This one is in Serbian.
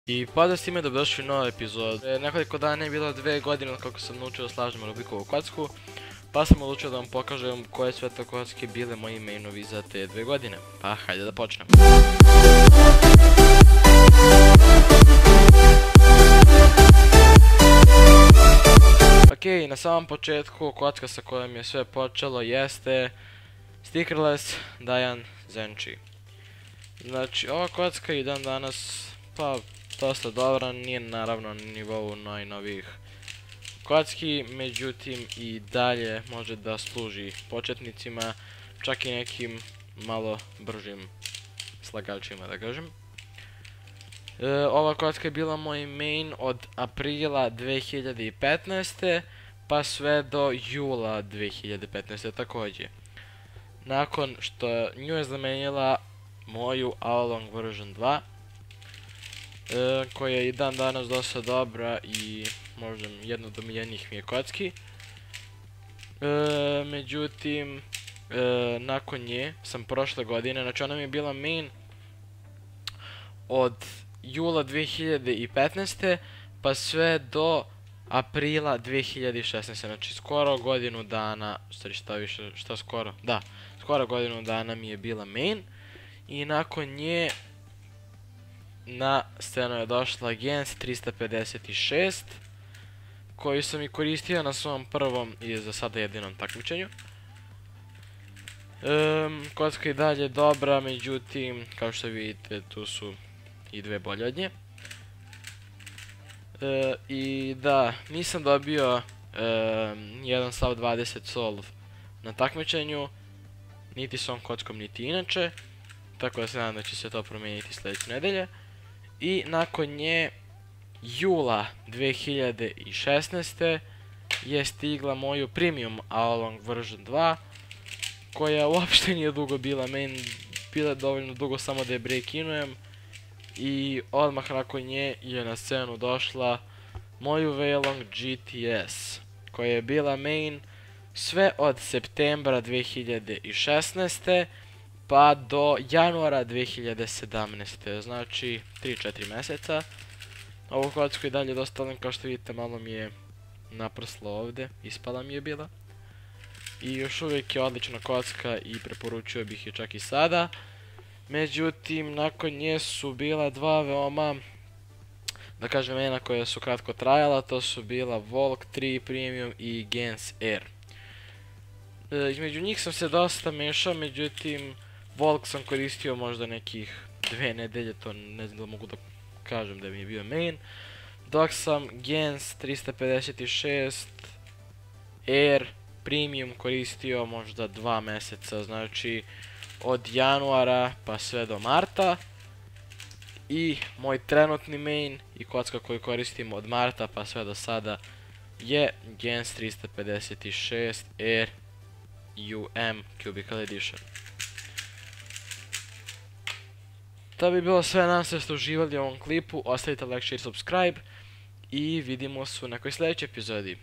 I pozdrav svima, dobrodošli u novu epizodu. Nekoliko dana je bilo 2 godine kako sam naučio da slažem Rubikovu kocku, pa sam odlučio da vam pokažem koje sve to kocke bile moji mainovi za te 2 godine. Pa hajde da počnemo. Ok, na samom početku kocka sa kojom je sve počelo jeste Stickerless Dayan Zenchi. Znači, ova kocka i dan danas, pa dosta dobra, nije naravno na nivou najnovijih kocki, međutim i dalje može da služi početnicima, čak i nekim malo bržim slagačima, da kažem. Ova kocka je bila moj main od aprila 2015. pa sve do jula 2015. također. Nakon što nju je zamenila moju Along version 2, koja je i dan danas dosta dobra i možda jedna od omiljenijih mi je kocki. Međutim, nakon nje sam prošle godine, znači ona mi je bila main od jula 2015. pa sve do aprila 2016. Znači skoro godinu dana, skoro godinu dana mi je bila main. I nakon nje na scenu je došla Gens 356, koju sam i koristio na svom prvom i za sada jedinom takmičenju. Kocka je i dalje dobra, međutim, kao što vidite, tu su i dve bolje od nje. I da, nisam dobio jedan stav 20 solv na takmičenju, niti s ovom kockom, niti inače. Tako da se nadam da će se to promijeniti sljedeće nedelje. I nakon nje, jula 2016. je stigla moju premium Along version 2, koja uopšte nije dugo bila main, bila je dovoljno dugo samo da je breakinujem. I odmah nakon nje je na scenu došla moju Weilong GTS, koja je bila main sve od septembra 2016. pa do januara 2017. Znači 3-4 mjeseca. Ovu kocku i dalje dosta volim, kao što vidite malo mi je naprsla ovdje, ispala mi je bila. I još uvijek je odlična kocka i preporučio bih je čak i sada. Međutim, nakon nje su bila dva veoma, da kažem, maina koja su kratko trajala, to su bila Volk 3 Premium i Gens Air. Između njih sam se dosta mešao, međutim Volk sam koristio možda nekih 2 nedelje, to ne znam da mogu da kažem da mi je bio main. Dok sam Gens 356 Air Premium koristio možda 2 mjeseca, znači od januara pa sve do marta. I moj trenutni main i kocka koju koristim od marta pa sve do sada je Gens 356 Air UM Cubicle Edition. To bi bilo sve, nadam se da ste uživali u ovom klipu, ostavite like, share, subscribe i vidimo se u nekoj sljedećoj epizodi.